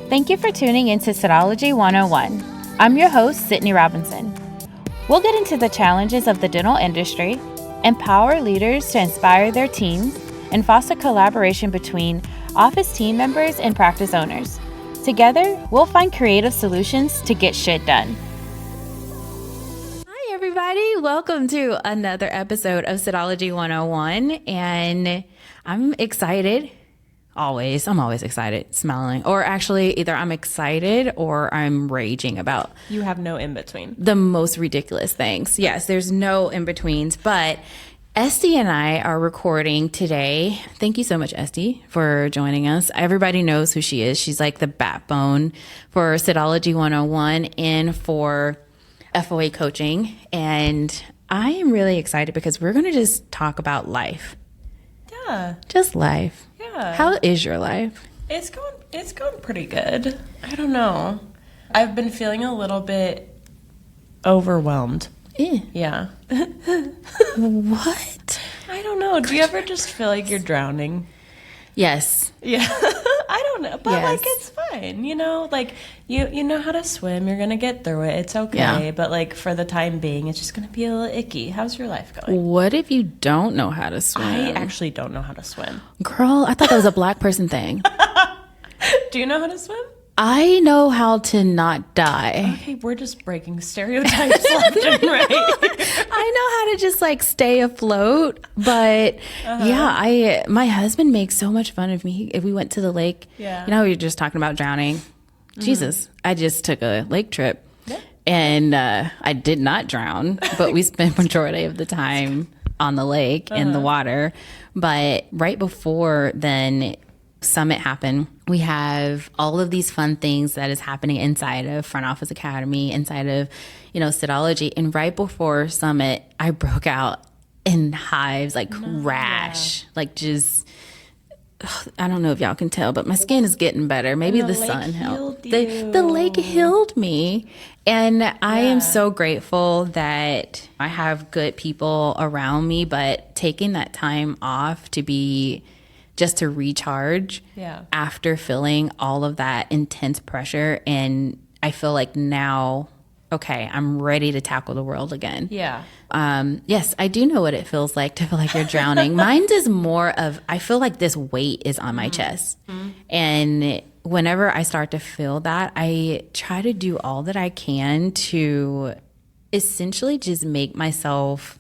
Thank you for tuning into Cytology 101. I'm your host, Sydney Robinson. We'll get into the challenges of the dental industry, empower leaders to inspire their teams, and foster collaboration between office team members and practice owners. Together, we'll find creative solutions to get shit done. Hi, everybody. Welcome to another episode of Cytology 101. And I'm excited. I'm always excited, smiling. Or actually, either I'm excited or I'm raging about. You have no in between. The most ridiculous things. Yes, there's no in betweens. But Estie and I are recording today. Thank you so much, Estie, for joining us. Everybody knows who she is. She's like the backbone for Cytology 101 and for FOA coaching. And I am really excited because we're going to just talk about life. Yeah. Just life. Yeah. How is your life? It's going pretty good. I don't know. I've been feeling a little bit overwhelmed. Yeah. What? I don't know. Do you ever just feel like you're drowning? Yes. Yeah. I don't know. But Yes. like it's fine, you know? Like you know how to swim, you're gonna get through it. It's okay. Yeah. But like for the time being, it's just gonna be a little icky. How's your life going? What if you don't know how to swim? I actually don't know how to swim. Girl, I thought that was a Black person thing. Do you know how to swim? I know how to not die. Okay, we're just breaking stereotypes left and right. I know how to just like stay afloat, but yeah, my husband makes so much fun of me. If we went to the lake, Yeah. you know, we were just talking about drowning. Jesus, I just took a lake trip, Yeah. and I did not drown, but we spent majority of the time on the lake in the water. But right before then, Summit happened. We have all of these fun things that is happening inside of Front Office Academy, inside of, Cytology. And right before Summit, I broke out in hives, like rash, like just, I don't know if y'all can tell, but my skin is getting better. Maybe the sun helped. The lake healed me. And I am so grateful that I have good people around me, but taking that time off to be just to recharge after feeling all of that intense pressure. And I feel like now, okay, I'm ready to tackle the world again. Yeah. Yes, I do know what it feels like to feel like you're drowning. Mine is more of, I feel like this weight is on my chest. And whenever I start to feel that, I try to do all that I can to essentially just make myself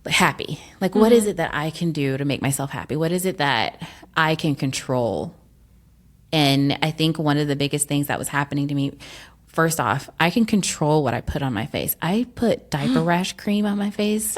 happy. Like, what is it that I can do to make myself happy? What is it that I can control? And I think one of the biggest things that was happening to me, first off, I can control what I put on my face. I put diaper rash cream on my face.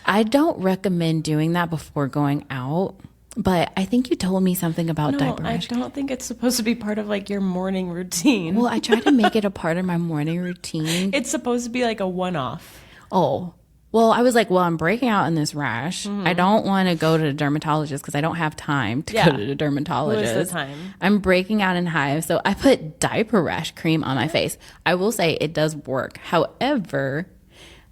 I don't recommend doing that before going out, but I think you told me something about diaper rash. I don't think it's supposed to be part of like your morning routine. Well, I try to make it a part of my morning routine. It's supposed to be like a one-off. Oh, well, I was like, I'm breaking out in this rash. I don't want to go to the dermatologist because I don't have time to go to the dermatologist. Who is the time? I'm breaking out in hives. So I put diaper rash cream on my face. I will say it does work. However,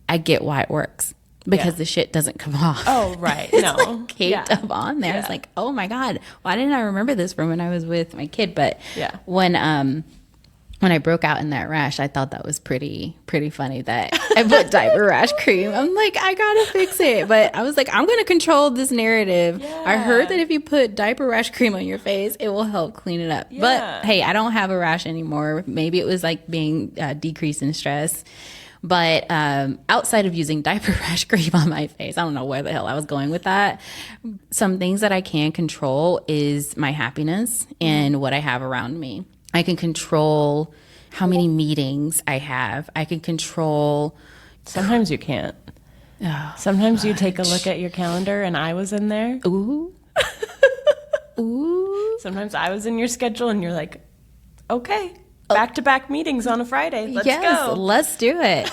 I get why it works because the shit doesn't come off. Oh, right. It's No. like caked up on there. It's like, oh my God, why didn't I remember this from when I was with my kid? But when I broke out in that rash, I thought that was pretty funny that I put diaper rash cream. I'm like, I gotta fix it. But I was like, I'm gonna control this narrative. Yeah. I heard that if you put diaper rash cream on your face, it will help clean it up. Yeah. But hey, I don't have a rash anymore. Maybe it was like being decreased in stress. But outside of using diaper rash cream on my face, I don't know where the hell I was going with that. Some things that I can control is my happiness and what I have around me. I can control how many meetings I have. I can control. Sometimes you can't. Oh, Sometimes you take a look at your calendar and I was in there. Ooh. Ooh. Sometimes I was in your schedule and you're like, okay, back-to-back meetings on a Friday. Let's go. Let's do it.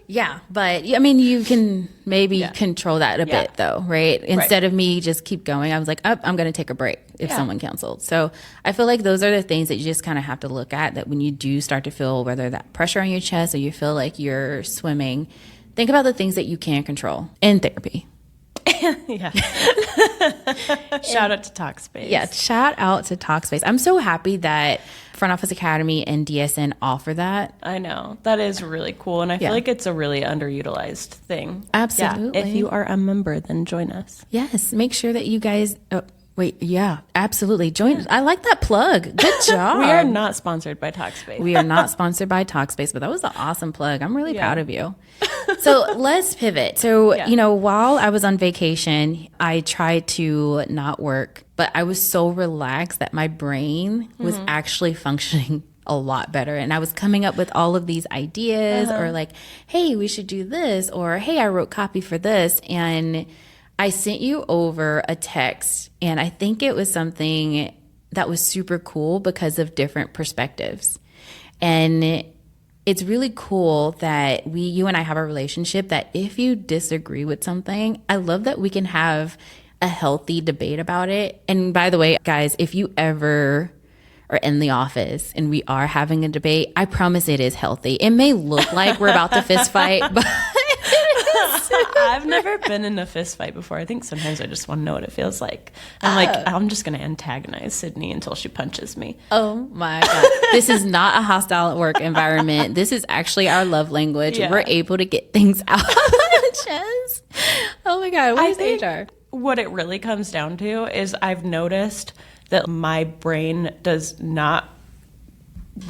Yeah, but I mean, you can maybe control that a bit though, right? Instead of me just keep going, I was like, I'm going to take a break if someone canceled. So I feel like those are the things that you just kind of have to look at, that when you do start to feel whether that pressure on your chest or you feel like you're swimming, think about the things that you can control in therapy. Yeah. Shout out to Talkspace. Yeah, shout out to Talkspace. I'm so happy that Front Office Academy and DSN offer that. I know. That is really cool. And I feel like it's a really underutilized thing. Absolutely. Yeah. If you are a member, then join us. Yes. Make sure that you guys... absolutely. Join. I like that plug. Good job. We are not sponsored by Talkspace. We are not sponsored by Talkspace, but that was an awesome plug. I'm really proud of you. So let's pivot. So, while I was on vacation, I tried to not work, but I was so relaxed that my brain was actually functioning a lot better. And I was coming up with all of these ideas or like, hey, we should do this, or hey, I wrote copy for this. And I sent you over a text, and I think it was something that was super cool because of different perspectives. And it's really cool that you and I have a relationship that if you disagree with something, I love that we can have a healthy debate about it. And by the way, guys, if you ever are in the office and we are having a debate, I promise it is healthy. It may look like we're about to fist fight, but I've never been in a fist fight before. I think sometimes I just want to know what it feels like. I'm just going to antagonize Sydney until she punches me. Oh my God. This is not a hostile work environment. This is actually our love language. Yeah. We're able to get things out of our chest. Oh my God. What is HR? What it really comes down to is I've noticed that my brain does not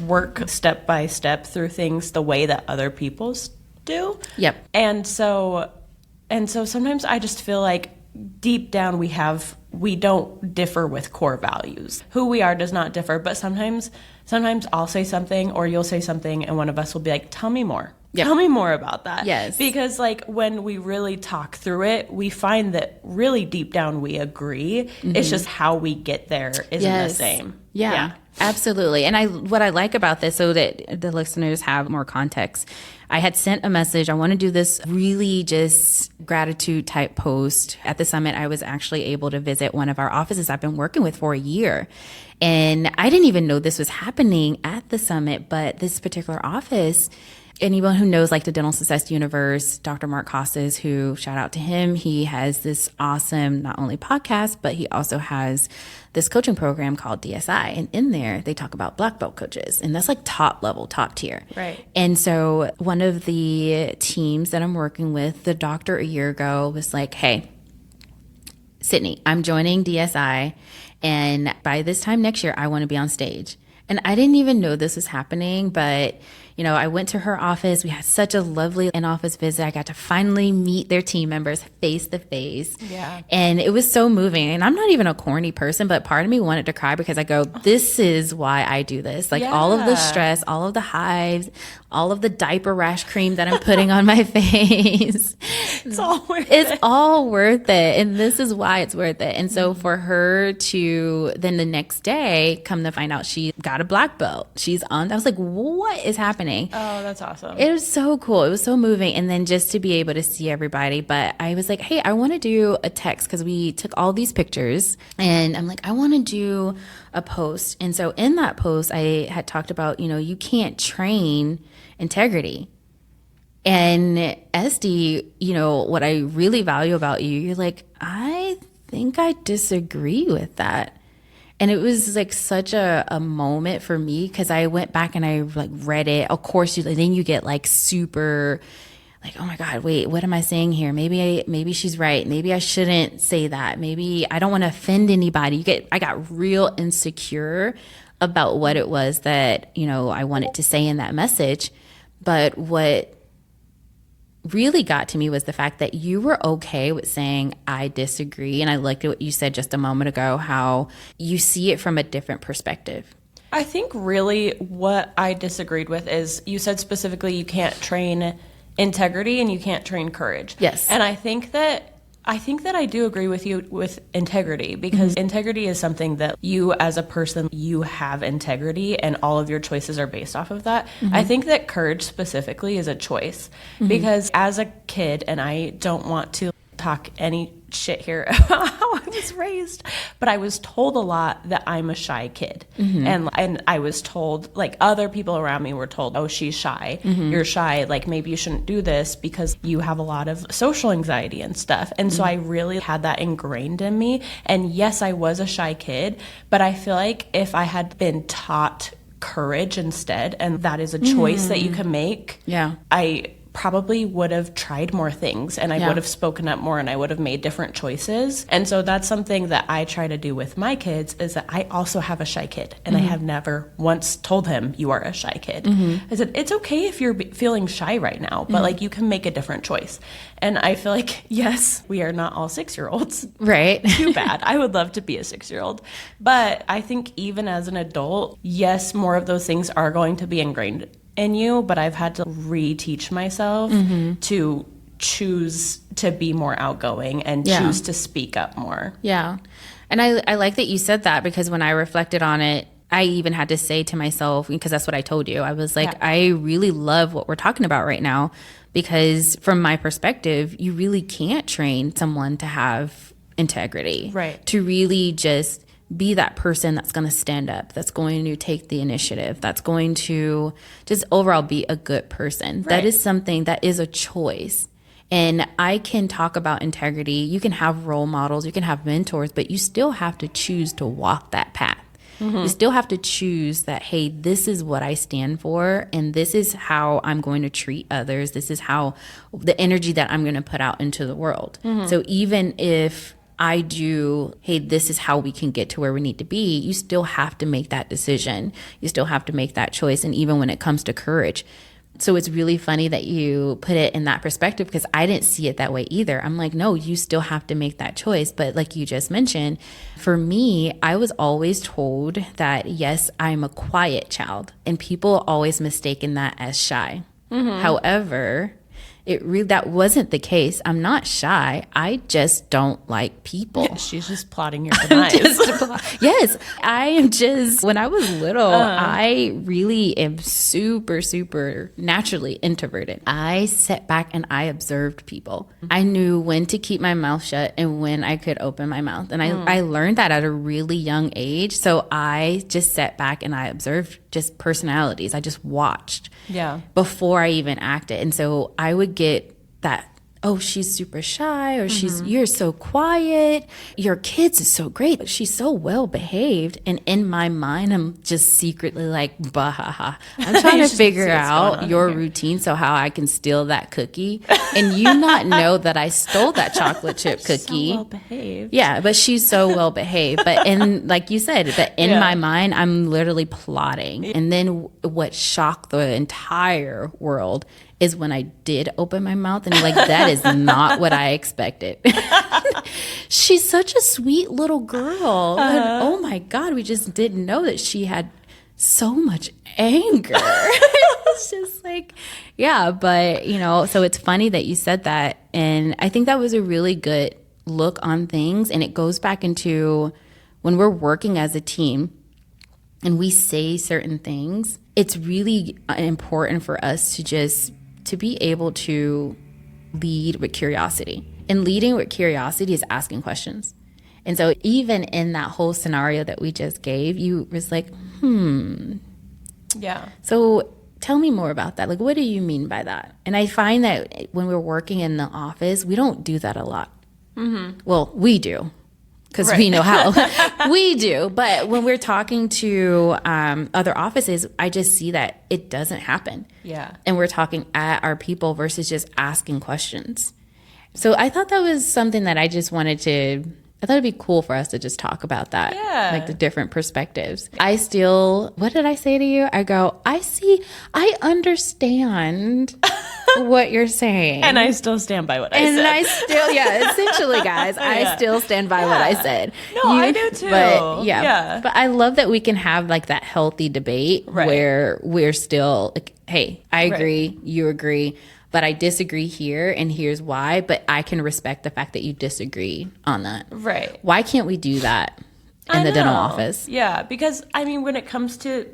work step by step through things the way that other people's do. Yep. And so sometimes I just feel like deep down we don't differ with core values. Who we are does not differ, but sometimes I'll say something or you'll say something and one of us will be like, tell me more. Yep. Tell me more about that. Yes. Because like when we really talk through it, we find that really deep down we agree. Mm-hmm. It's just how we get there isn't the same. Yeah. Absolutely. And what I like about this, so that the listeners have more context, I had sent a message. I want to do this really just gratitude type post. At the summit, I was actually able to visit one of our offices I've been working with for a year. And I didn't even know this was happening at the summit, but this particular office, anyone who knows like the Dental Success Universe, Dr. Mark Costas, who shout out to him, he has this awesome, not only podcast, but he also has this coaching program called DSI. And in there, they talk about black belt coaches. And that's like top level, top tier. Right. And so one of the teams that I'm working with, the doctor a year ago was like, hey, Sydney, I'm joining DSI. And by this time next year, I want to be on stage. And I didn't even know this was happening, but I went to her office. We had such a lovely in-office visit. I got to finally meet their team members face to face. Yeah. And it was so moving. And I'm not even a corny person, but part of me wanted to cry because I go, this is why I do this. Like all of the stress, all of the hives, all of the diaper rash cream that I'm putting on my face. It's all worth it. It's all worth it. And this is why it's worth it. And so for her to then the next day come to find out she got a black belt, I was like, what is happening? Oh, that's awesome. It was so cool. It was so moving. And then just to be able to see everybody. But I was like, hey, I want to do a text because we took all these pictures. And I'm like, I want to do a post. And so in that post, I had talked about, you can't train integrity. And Estie, what I really value about you, you're like, I think I disagree with that. And it was like such a moment for me because I went back and I like read it. Of course, then you get like super like, oh my God, wait, what am I saying here? Maybe she's right. Maybe I shouldn't say that. Maybe I don't want to offend anybody. I got real insecure about what it was that, I wanted to say in that message. But what really got to me was the fact that you were okay with saying, I disagree. And I liked what you said just a moment ago, how you see it from a different perspective. I think really what I disagreed with is you said specifically you can't train integrity and you can't train courage. Yes. And I think that I do agree with you with integrity because integrity is something that you as a person, you have integrity and all of your choices are based off of that. I think that courage specifically is a choice because as a kid, and I don't want to talk any shit here about how I was raised, but I was told a lot that I'm a shy kid. And I was told, like, other people around me were told, oh, she's shy. You're shy. Like, maybe you shouldn't do this because you have a lot of social anxiety and stuff. And so I really had that ingrained in me. And yes, I was a shy kid, but I feel like if I had been taught courage instead, and that is a choice that you can make, I probably would have tried more things, and I would have spoken up more, and I would have made different choices. And so that's something that I try to do with my kids, is that I also have a shy kid, and I have never once told him, you are a shy kid. I said, it's okay if you're feeling shy right now, but like, you can make a different choice. And I feel like, yes, we are not all 6-year-olds. Right. Too bad. I would love to be a 6-year-old. But I think even as an adult, yes, more of those things are going to be ingrained in you, but I've had to reteach myself to choose to be more outgoing and choose to speak up more. Yeah. And I like that you said that, because when I reflected on it, I even had to say to myself, because that's what I told you, I was like, I really love what we're talking about right now, because from my perspective, you really can't train someone to have integrity. Right. To really just be that person that's going to stand up, that's going to take the initiative, that's going to just overall be a good person. Right. That is something that is a choice. And I can talk about integrity. You can have role models, you can have mentors, but you still have to choose to walk that path. You still have to choose that, hey, this is what I stand for, and this is how I'm going to treat others. This is how the energy that I'm going to put out into the world. So even if I do, hey, this is how we can get to where we need to be, you still have to make that decision. You still have to make that choice. And even when it comes to courage. So it's really funny that you put it in that perspective, because I didn't see it that way either. I'm like, no, you still have to make that choice. But like you just mentioned, for me, I was always told that, yes, I'm a quiet child. And people always mistaken that as shy. However, that wasn't the case. I'm not shy. I just don't like people. She's just plotting your demise. Yes, I am just, when I was little, I really am super, super naturally introverted. I sat back and I observed people. I knew when to keep my mouth shut and when I could open my mouth. And I learned that at a really young age. So I just sat back and I observed just personalities. I just watched before I even acted. And so I would get that, oh, she's super shy, or you're so quiet. Your kids is so great. She's so well behaved. And in my mind, I'm just secretly like, bah. I'm trying to figure out your routine, so how I can steal that cookie. And you not know that I stole that chocolate chip cookie. So well behaved. Yeah, but she's so well behaved. But like you said, that in my mind, I'm literally plotting. And then what shocked the entire world is when I did open my mouth and like, that is not what I expected. She's such a sweet little girl. And, oh my God, we just didn't know that she had so much anger. It's just like, yeah, but so it's funny that you said that. And I think that was a really good look on things. And it goes back into when we're working as a team and we say certain things, it's really important for us to be able to lead with curiosity. And leading with curiosity is asking questions. And so even in that whole scenario that we just gave, you was like, Yeah. So tell me more about that. Like, what do you mean by that? And I find that when we're working in the office, we don't do that a lot. Well, we do. Because we know how we do. But when we're talking to other offices, I just see that it doesn't happen. Yeah. And we're talking at our people versus just asking questions. So I thought that was something that I just wanted to, I thought it'd be cool for us to just talk about that. Yeah. Like the different perspectives. What did I say to you? I go, I understand what you're saying. And I still stand by what I said. And I still, essentially, guys, I still stand by what I said. No, I do too. But but I love that we can have like that healthy debate where we're still like, hey, I agree, you agree, but I disagree here, and here's why. But I can respect the fact that you disagree on that. Right. Why can't we do that in the dental office? Yeah, because I mean, when it comes to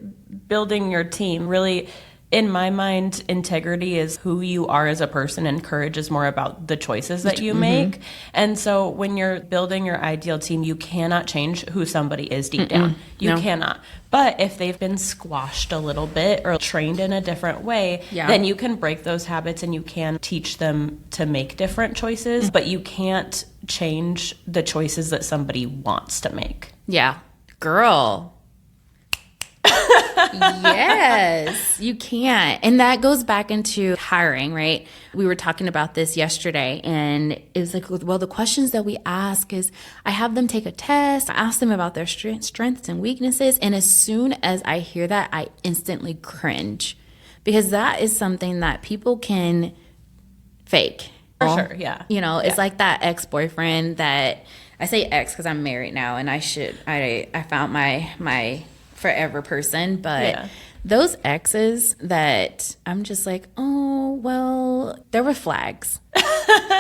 building your team, really in my mind, integrity is who you are as a person, and courage is more about the choices that you make. And so when you're building your ideal team, you cannot change who somebody is deep down. You cannot. But if they've been squashed a little bit or trained in a different way, then you can break those habits and you can teach them to make different choices, but you can't change the choices that somebody wants to make. Yeah. Girl. Yes, you can't. And that goes back into hiring, right? We were talking about this yesterday, and it was like, well, the questions that we ask is I have them take a test. I ask them about their strengths and weaknesses. And as soon as I hear that, I instantly cringe, because that is something that people can fake. For sure, yeah. You know, it's like that ex-boyfriend that, I say ex because I'm married now, and I found my forever person, but those exes that I'm just like, oh, well, there were flags.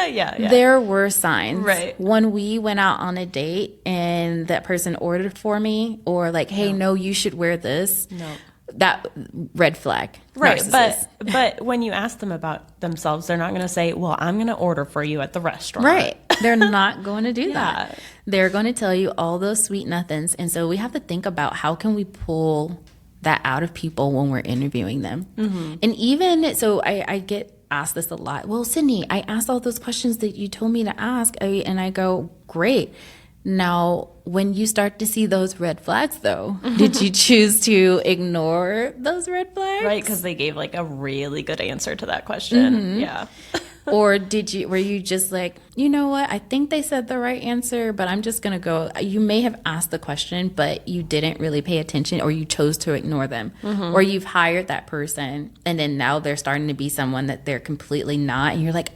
There were signs. Right. When we went out on a date and that person ordered for me, or like, hey, no, you should wear this. No. That red flag. Right. Narcissist. But when you ask them about themselves, they're not going to say, well, I'm going to order for you at the restaurant. Right. They're not going to do that. They're going to tell you all those sweet nothings. And so we have to think about how can we pull that out of people when we're interviewing them. And even so, I get asked this a lot. Well, Sydney, I asked all those questions that you told me to ask, and I go, great. Now, when you start to see those red flags, though, did you choose to ignore those red flags? Right, because they gave like a really good answer to that question. Yeah. Or were you just like, you know what, I think they said the right answer, but I'm just going to go. You may have asked the question, but you didn't really pay attention, or you chose to ignore them. Or you've hired that person, and then now they're starting to be someone that they're completely not. And you're like,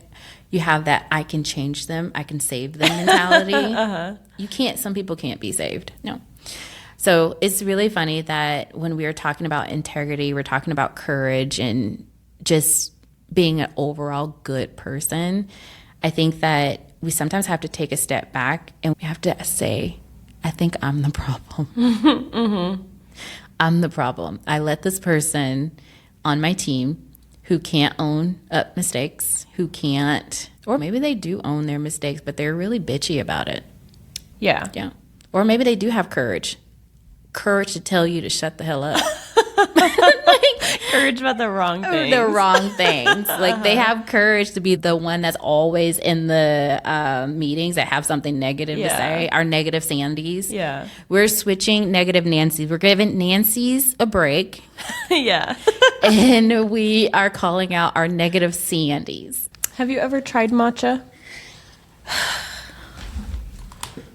you have that I can change them, I can save them mentality. You can't, some people can't be saved. No. So it's really funny that when we are talking about integrity, we're talking about courage and just being an overall good person. I think that we sometimes have to take a step back and we have to say, I think I'm the problem. I'm the problem. I let this person on my team who can't own up mistakes, who can't, or maybe they do own their mistakes, but they're really bitchy about it. Yeah. Yeah. Or maybe they do have courage to tell you to shut the hell up. Courage about the wrong things. The wrong things. Like they have courage to be the one that's always in the meetings that have something negative to say. Our negative Sandys. Yeah. We're switching negative Nancys. We're giving Nancys a break. Yeah. And we are calling out our negative Sandys. Have you ever tried matcha?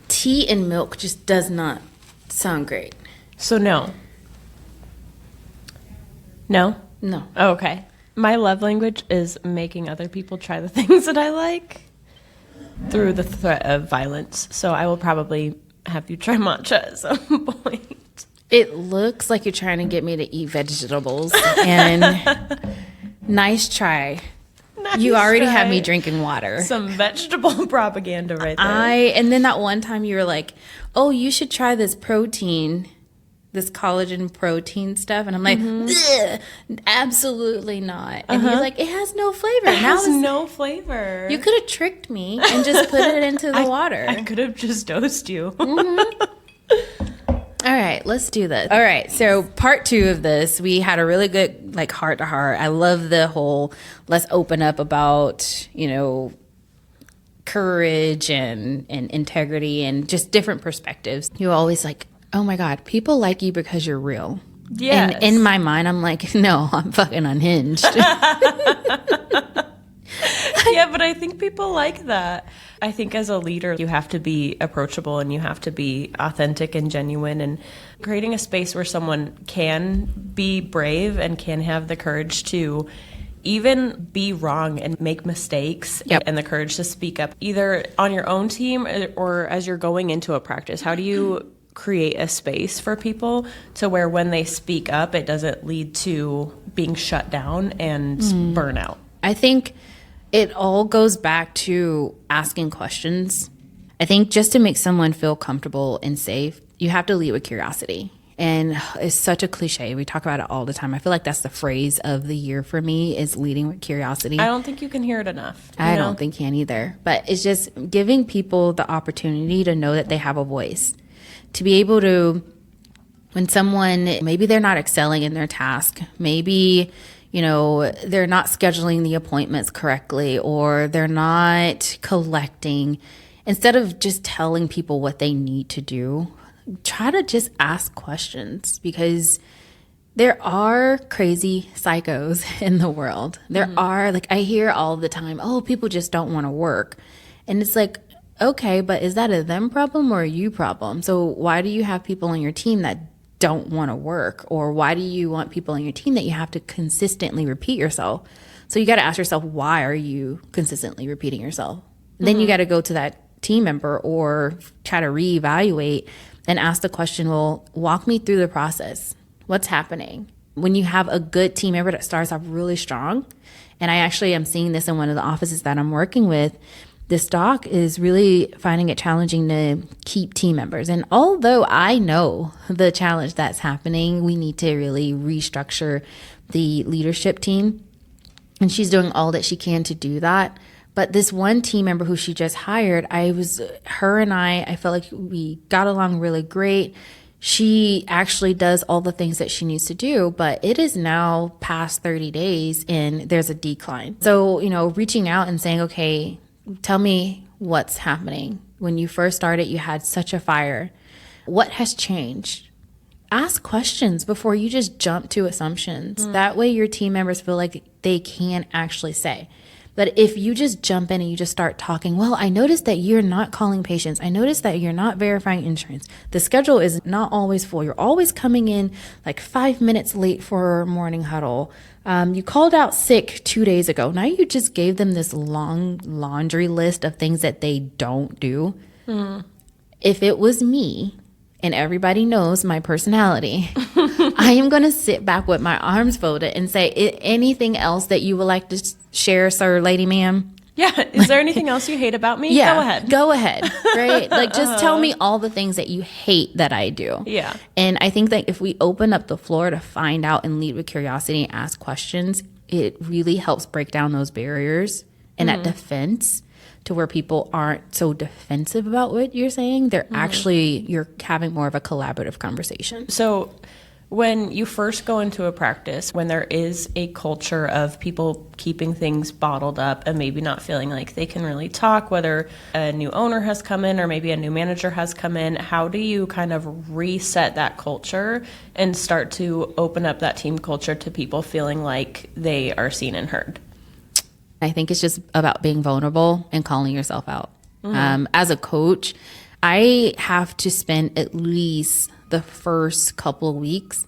Tea and milk just does not sound great. So no. No? No. Oh, okay. My love language is making other people try the things that I like through the threat of violence. So I will probably have you try matcha at some point. It looks like you're trying to get me to eat vegetables. And nice try. You already have me drinking water. Some vegetable propaganda right there. And then that one time you were like, oh, you should try this protein, this collagen protein stuff. And I'm like, absolutely not. And you're like, it has no flavor. It has no flavor. You could have tricked me and just put it into the water. I could have just dosed you. All right, let's do this. All right, so part 2 of this, we had a really good like heart to heart. I love the whole let's open up about, courage and integrity and just different perspectives. You're always like, oh my God, people like you because you're real. Yes. And in my mind, I'm like, no, I'm fucking unhinged. Yeah, but I think people like that. I think as a leader, you have to be approachable and you have to be authentic and genuine, and creating a space where someone can be brave and can have the courage to even be wrong and make mistakes. Yep. And the courage to speak up either on your own team or as you're going into a practice. How do you create a space for people to where when they speak up, it doesn't lead to being shut down and burnout? I think it all goes back to asking questions. I think just to make someone feel comfortable and safe, you have to lead with curiosity. And it's such a cliche. We talk about it all the time. I feel like that's the phrase of the year for me, is leading with curiosity. I don't think you can hear it enough. I don't think you can either. But it's just giving people the opportunity to know that they have a voice. To be able to, when someone, maybe they're not excelling in their task, maybe, you know, they're not scheduling the appointments correctly, or they're not collecting, instead of just telling people what they need to do, try to just ask questions, because there are crazy psychos in the world. There are, like, I hear all the time, oh, people just don't want to work. And it's like, okay, but is that a them problem or a you problem? So why do you have people on your team that don't want to work? Or why do you want people on your team that you have to consistently repeat yourself? So you got to ask yourself, why are you consistently repeating yourself? Then you got to go to that team member or try to reevaluate and ask the question, well, walk me through the process. What's happening? When you have a good team member that starts off really strong, and I actually am seeing this in one of the offices that I'm working with, this doc is really finding it challenging to keep team members. And although I know the challenge that's happening, we need to really restructure the leadership team. And she's doing all that she can to do that. But this one team member who she just hired, I felt like we got along really great. She actually does all the things that she needs to do, but it is now past 30 days and there's a decline. So, you know, reaching out and saying, okay, tell me what's happening. When you first started, you had such a fire. What has changed? Ask questions before you just jump to assumptions. That way your team members feel like they can actually say. But if you just jump in and you just start talking, well, I noticed that you're not calling patients. I noticed that you're not verifying insurance. The schedule is not always full. You're always coming in like 5 minutes late for morning huddle. You called out sick 2 days ago. Now you just gave them this long laundry list of things that they don't do. If it was me, and everybody knows my personality, I am going to sit back with my arms folded and say, anything else that you would like to share, sir, lady, ma'am? Yeah. Is there anything else you hate about me? Yeah, go ahead. Right? Like, just tell me all the things that you hate that I do. Yeah. And I think that if we open up the floor to find out and lead with curiosity and ask questions, it really helps break down those barriers and that defense, to where people aren't so defensive about what you're saying. They're actually, you're having more of a collaborative conversation. So when you first go into a practice, when there is a culture of people keeping things bottled up and maybe not feeling like they can really talk, whether a new owner has come in or maybe a new manager has come in, how do you kind of reset that culture and start to open up that team culture to people feeling like they are seen and heard? I think it's just about being vulnerable and calling yourself out. As a coach, I have to spend at least the first couple of weeks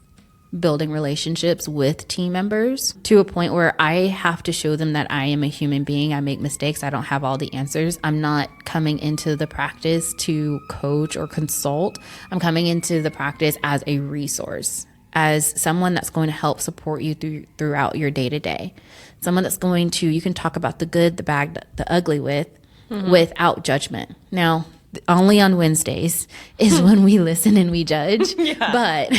building relationships with team members to a point where I have to show them that I am a human being. I make mistakes. I don't have all the answers. I'm not coming into the practice to coach or consult. I'm coming into the practice as a resource, as someone that's going to help support you throughout your day-to-day. Someone that's going to, you can talk about the good, the bad, the ugly without judgment. Now, only on Wednesdays is when we listen and we judge. But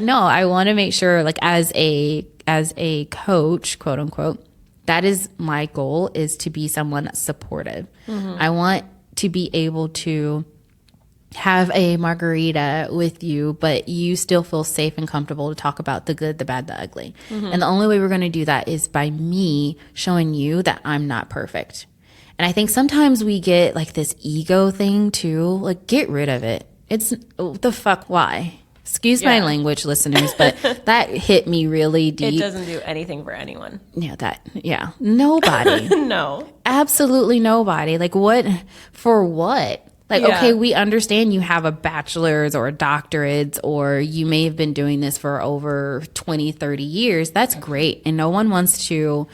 no, I want to make sure, like, as a coach, quote unquote, that is my goal, is to be someone that's supportive. I want to be able to have a margarita with you, but you still feel safe and comfortable to talk about the good, the bad, the ugly. And the only way we're going to do that is by me showing you that I'm not perfect. And I think sometimes we get like this ego thing too. Like, get rid of it. It's the fuck, why? Excuse my language, listeners, but that hit me really deep. It doesn't do anything for anyone. Nobody. No. Absolutely nobody. Like, what? For what? Like, okay, we understand you have a bachelor's or a doctorate, or you may have been doing this for over 20, 30 years. That's great. And no one wants to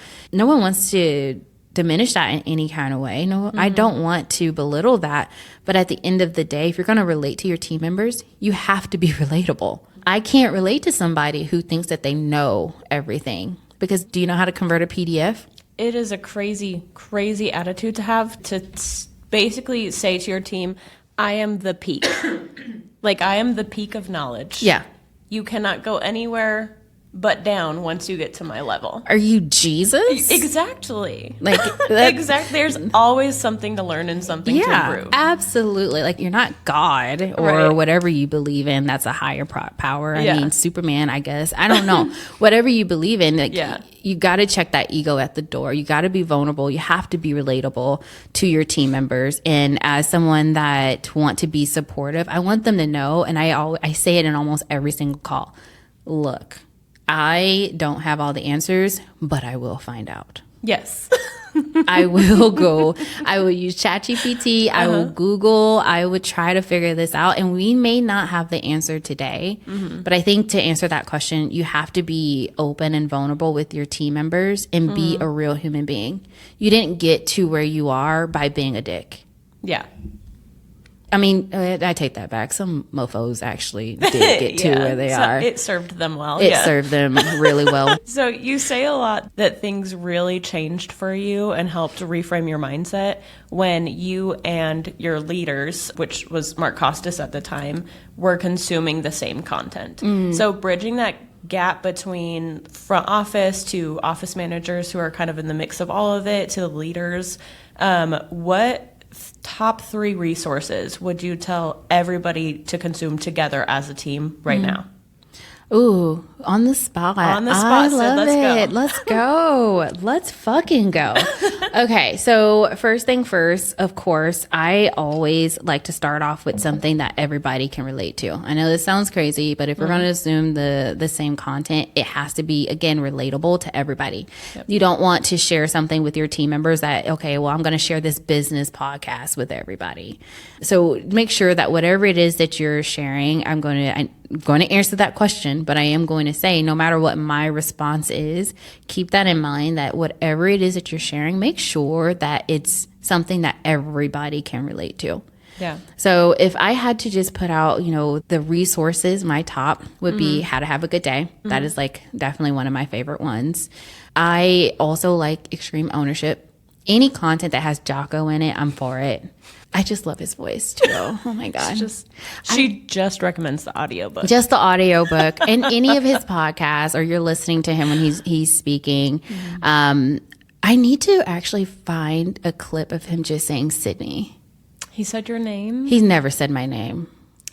diminish that in any kind of way. No, I don't want to belittle that. But at the end of the day, if you're going to relate to your team members, you have to be relatable. I can't relate to somebody who thinks that they know everything, because do you know how to convert a PDF? It is a crazy, crazy attitude to have, to basically say to your team, I am the peak. Like, I am the peak of knowledge. Yeah. You cannot go anywhere but down once you get to my level. Are you Jesus? Exactly. Like, exactly. There's always something to learn and something to improve. Absolutely. Like, you're not God or whatever you believe in. That's a higher power. I mean, Superman, I guess. I don't know. Whatever you believe in, like, you got to check that ego at the door. You got to be vulnerable. You have to be relatable to your team members. And as someone that want to be supportive, I want them to know, and I say it in almost every single call. Look, I don't have all the answers, but I will find out. Yes. I will use ChatGPT. I will Google. I would try to figure this out. And we may not have the answer today, but I think to answer that question, you have to be open and vulnerable with your team members and be a real human being. You didn't get to where you are by being a dick. Yeah. I mean, I take that back. Some mofos actually did get to where they are. It served them well. It served them really well. So you say a lot that things really changed for you and helped reframe your mindset when you and your leaders, which was Mark Costas at the time, were consuming the same content. So bridging that gap between front office to office managers who are kind of in the mix of all of it to the leaders, what top 3 resources would you tell everybody to consume together as a team right now? Ooh, on the spot. I love it. Let's go. Let's fucking go. Okay, so first thing first, of course, I always like to start off with something that everybody can relate to. I know this sounds crazy, but if we're going to assume the same content, it has to be, again, relatable to everybody. Yep. You don't want to share something with your team members that, okay, well, I'm going to share this business podcast with everybody. So make sure that whatever it is that you're sharing, I'm going to answer that question, but I am going to say, no matter what my response is, keep that in mind that whatever it is that you're sharing, make sure that it's something that everybody can relate to. Yeah. So if I had to just put out, the resources, my top would be How to Have a Good Day. That is like definitely one of my favorite ones. I also like Extreme Ownership. Any content that has Jocko in it, I'm for it. I just love his voice too. Oh my gosh. She just recommends the audiobook. Just the audiobook and any of his podcasts, or you're listening to him when he's speaking. I need to actually find a clip of him just saying Sydney. He said your name? He's never said my name.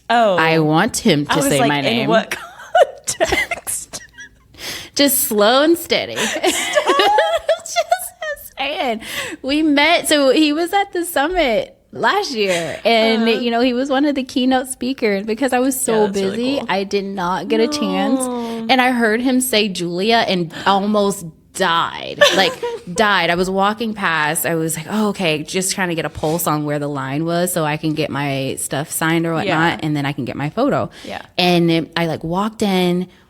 Oh. I want him to say my name. In what context? Just slow and steady. We met, so he was at the summit last year, and he was one of the keynote speakers. Because I was so busy, really cool. I did not get a chance, and I heard him say Julia and almost died. I was walking past, I was like, oh, okay, just trying to get a pulse on where the line was so I can get my stuff signed or whatnot, and then I can get my photo. And I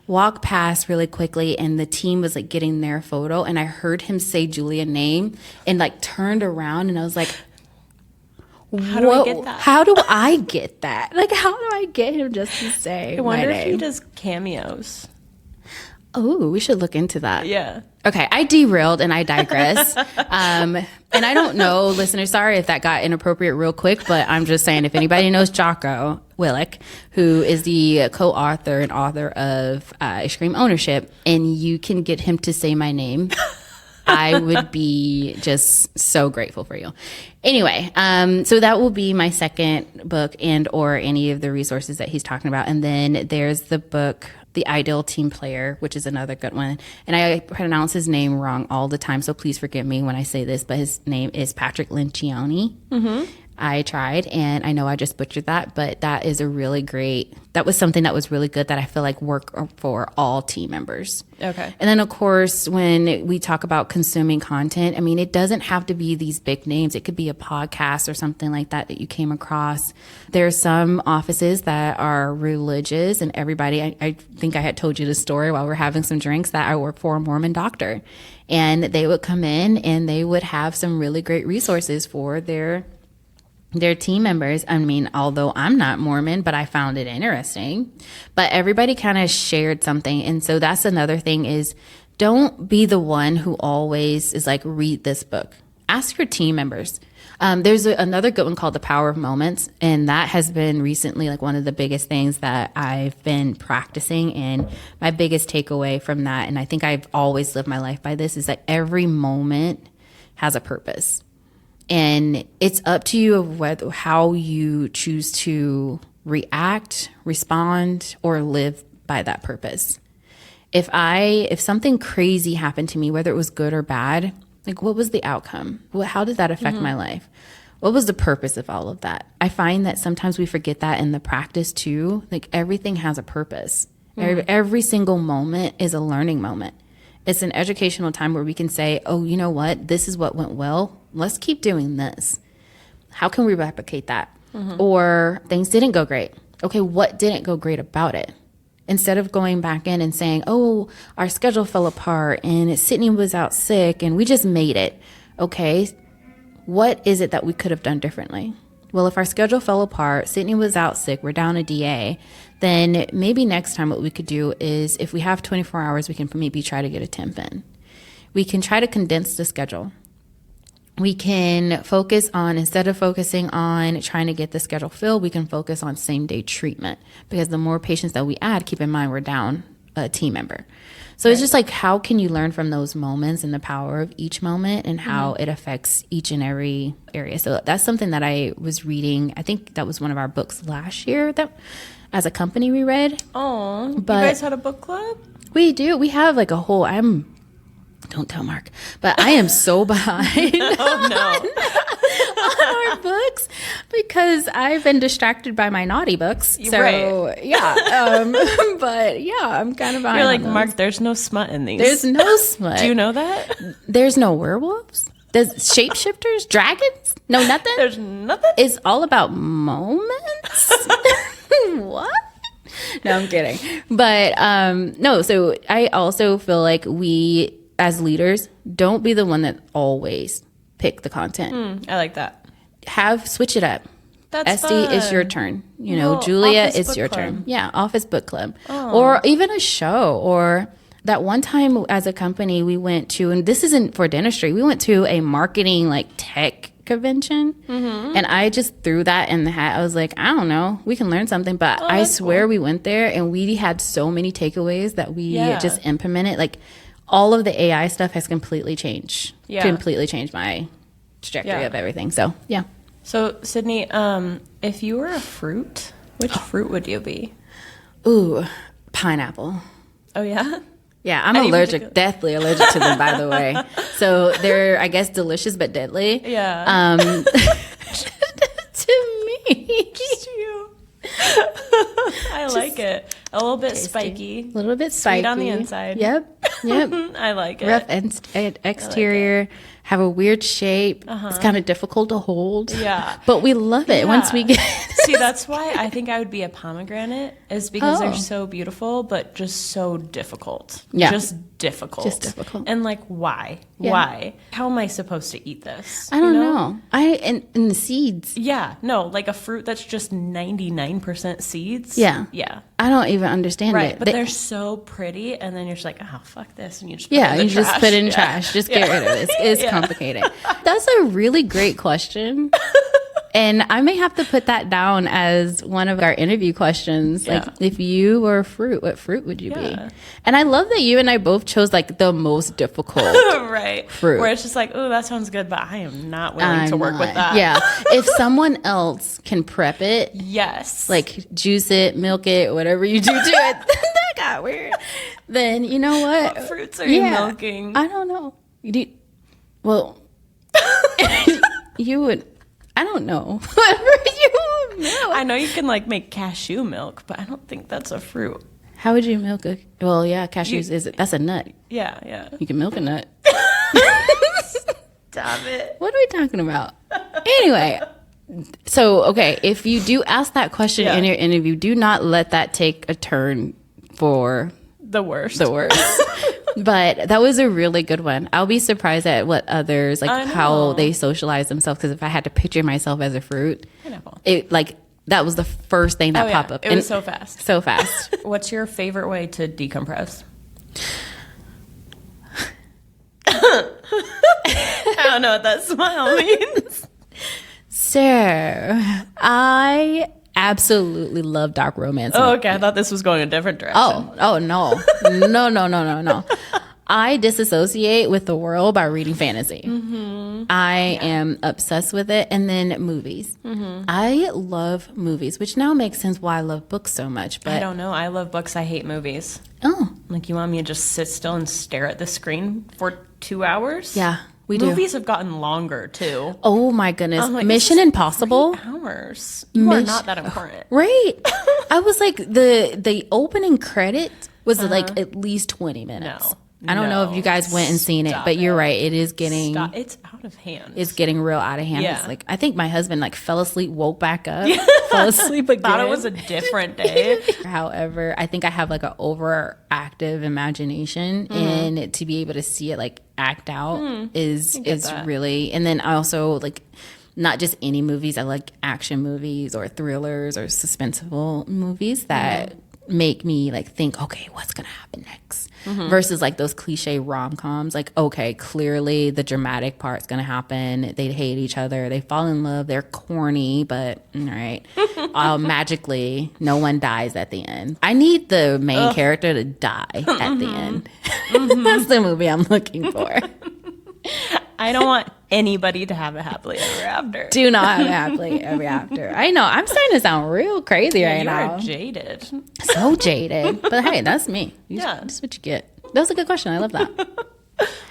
walked past really quickly, and the team was getting their photo, and I heard him say Julia's name and turned around, and I was like, how do I get that? How do I get that? How do I get him just to say I wonder my if name? he does cameos. Oh, we should look into that. Yeah. Okay, I derailed and I digress. And I don't know, listeners, sorry if that got inappropriate real quick, but I'm just saying, if anybody knows Jocko Willink, who is the co-author and author of Extreme Ownership, and you can get him to say my name, I would be just so grateful for you. Anyway, so that will be my second book and or any of the resources that he's talking about. And then there's the book, The Ideal Team Player, which is another good one. And I pronounce his name wrong all the time, so please forgive me when I say this, but his name is Patrick Lencioni. I tried, and I know I just butchered that, but that is that was something that was really good that I feel like worked for all team members. Okay. And then, of course, when we talk about consuming content, I mean, it doesn't have to be these big names. It could be a podcast or something like that you came across. There's some offices that are religious, and everybody, I think I had told you the story while we were having some drinks, that I work for a Mormon doctor. And they would come in and they would have some really great resources for their team members. I mean, although I'm not Mormon, but I found it interesting. But everybody kind of shared something. And so that's another thing is, don't be the one who always is read this book. Ask your team members. There's another good one called The Power of Moments. And that has been recently like one of the biggest things that I've been practicing. And my biggest takeaway from that, and I think I've always lived my life by this, is that every moment has a purpose. And it's up to you of how you choose to react, respond, or live by that purpose. If something crazy happened to me, whether it was good or bad, like what was the outcome? How did that affect my life? What was the purpose of all of that? I find that sometimes we forget that in the practice too. Like everything has a purpose. Every single moment is a learning moment. It's an educational time where we can say, oh, you know what? This is what went well. Let's keep doing this. How can we replicate that? Or things didn't go great. Okay, what didn't go great about it? Instead of going back in and saying, oh, our schedule fell apart and Sydney was out sick and we just made it. Okay, what is it that we could have done differently? Well, if our schedule fell apart, Sydney was out sick, we're down a DA, then maybe next time what we could do is if we have 24 hours, we can maybe try to get a temp in. We can try to condense the schedule. We can focus on, instead of focusing on trying to get the schedule filled, we can focus on same day treatment, because the more patients that we add, keep in mind, we're down a team member. So it's just like, how can you learn from those moments and the power of each moment and how it affects each and every area? So that's something that I was reading. I think that was one of our books last year that as a company we read. Oh, but you guys had a book club? We do. We have like a whole, don't tell Mark, but I am so behind on our books because I've been distracted by my naughty books. So yeah, but yeah, I'm kind of behind. You're like, Mark, there's no smut in these. There's no smut. Do you know that? There's no werewolves. There's shapeshifters, dragons. No, nothing. There's nothing. It's all about moments. What? No, I'm kidding. But no, so I also feel like we, as leaders, don't be the one that always pick the content. I like that. Switch it up. That's Estie, fun. it's your turn. You know, Julia, it's your turn. Yeah, office book club. Or even a show. Or that one time as a company we went to, and this isn't for dentistry, we went to a marketing like tech convention, and I just threw that in the hat. I was like, I don't know, we can learn something. But I swear we went there and we had so many takeaways that we just implemented. Like all of the AI stuff has completely changed my trajectory of everything. So yeah. So Sydney, if you were a fruit, which fruit would you be? Ooh, pineapple. Oh yeah? Yeah, I'm deathly allergic to them, by the way. So they're, I guess, delicious but deadly. Yeah. To me. Just you. I like it. A little bit Tasty. Spiky. A little bit spiky. Sweet on the inside. Yep. I like it. Rough exterior, have a weird shape. It's kind of difficult to hold. Yeah. But we love it once we get See, that's why I think I would be a pomegranate, is because they're so beautiful, but just so difficult. Yeah. Just difficult. And like, why? Yeah. Why? How am I supposed to eat this? I don't know. And the seeds. Yeah. No, like a fruit that's just 99% seeds. Yeah. Yeah. I don't even understand Right. it. But they're so pretty, and then you're just like, oh, fuck this. And you just put it in the you trash. just put it in trash. Just get rid of it. It's complicated. That's a really great question. And I may have to put that down as one of our interview questions. Yeah. Like, if you were a fruit, what fruit would you be? And I love that you and I both chose like the most difficult right. fruit. Where it's just like, oh, that sounds good, but I am not willing to work with that. Yeah. If someone else can prep it, yes, like juice it, milk it, whatever you do to it, that got weird. Then you know what? What fruits are you milking? I don't know. Well, you would. I don't know. Whatever you milk. I know you can like make cashew milk, but I don't think that's a fruit. How would you milk a? Well, yeah, cashews that's a nut. Yeah. You can milk a nut. Stop it. What are we talking about? Anyway, so okay, if you do ask that question in your interview, do not let that take a turn for the worst. But that was a really good one. I'll be surprised at what others, like how they socialize themselves. Because if I had to picture myself as a fruit, pineapple. That was the first thing that popped up. It was so fast. So fast. What's your favorite way to decompress? I don't know what that smile means. So, I absolutely love dark romance. Oh, okay. I thought this was going a different direction. Oh, no. No. I disassociate with the world by reading fantasy. I am obsessed with it. And then movies. I love movies, which now makes sense why I love books so much. But I don't know. I love books. I hate movies. Oh. Like, you want me to just sit still and stare at the screen for 2 hours? Yeah, we do. Movies have gotten longer, too. Oh, my goodness. I'm like, Mission this is Impossible. 3 hours. You are not that important. Right. I was like, the opening credit was like at least 20 minutes. No. I don't know if you guys went and seen it, but you're right. It is getting... It's out of hand. It's getting real out of hand. Yeah. It's like, I think my husband like fell asleep, woke back up, fell asleep again. Thought it was a different day. However, I think I have like an overactive imagination, and to be able to see it like act out is really. And then I also like not just any movies. I like action movies or thrillers or suspenseful movies that make me like think, okay, what's gonna happen next? Versus like those cliche rom-coms, like, okay, clearly the dramatic part's gonna happen. They hate each other, they fall in love, they're corny, but all right. Magically no one dies at the end. I need the main character to die at the end. That's the movie I'm looking for. I don't want anybody to have a happily ever after. Do not have a happily ever after. I know. I'm starting to sound real crazy right now. You are jaded. So jaded. But hey, that's me. That's what you get. That was a good question. I love that.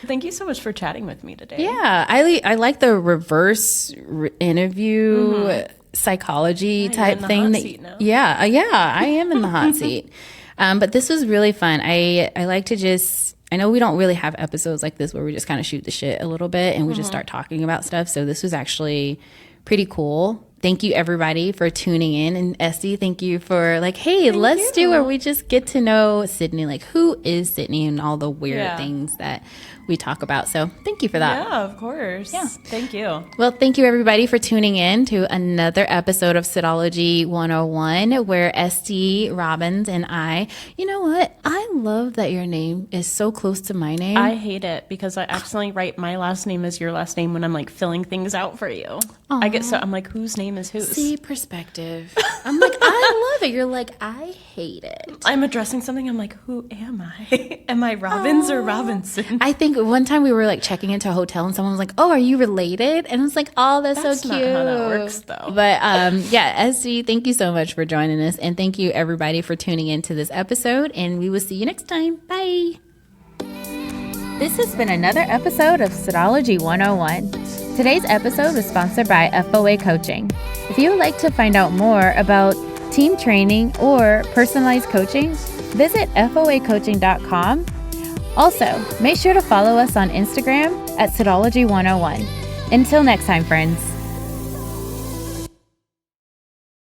Thank you so much for chatting with me today. Yeah. I like the reverse interview psychology type in the thing. hot seat now. Yeah. I am in the hot seat. But this was really fun. I like to just... I know we don't really have episodes like this where we just kind of shoot the shit a little bit and we just start talking about stuff. So this was actually pretty cool. Thank you everybody for tuning in. And Estie, thank you for like, hey, let's do where we just get to know Sydney. Like, who is Sydney and all the weird things that we talk about. So thank you for that. Yeah, of course. Yeah. Thank you. Well, thank you everybody for tuning in to another episode of Sydology 101 where Estie Robbins and I, you know what? I love that your name is so close to my name. I hate it because I accidentally write my last name as your last name when I'm like filling things out for you. I'm like, whose name is whose? See, perspective. I'm like, I love it. You're like, I hate it. I'm addressing something. I'm like, who am I? Am I Robbins or Robinson? I think one time we were like checking into a hotel and someone was like, oh, are you related? And I was like, oh, that's so cute. Not how that works though. But yeah, Estie, thank you so much for joining us. And thank you everybody for tuning into this episode. And we will see you next time. Bye. This has been another episode of Sydology 101. Today's episode was sponsored by FOA Coaching. If you would like to find out more about team training or personalized coaching, visit foacoaching.com. Also, make sure to follow us on Instagram at Sydology 101. Until next time, friends.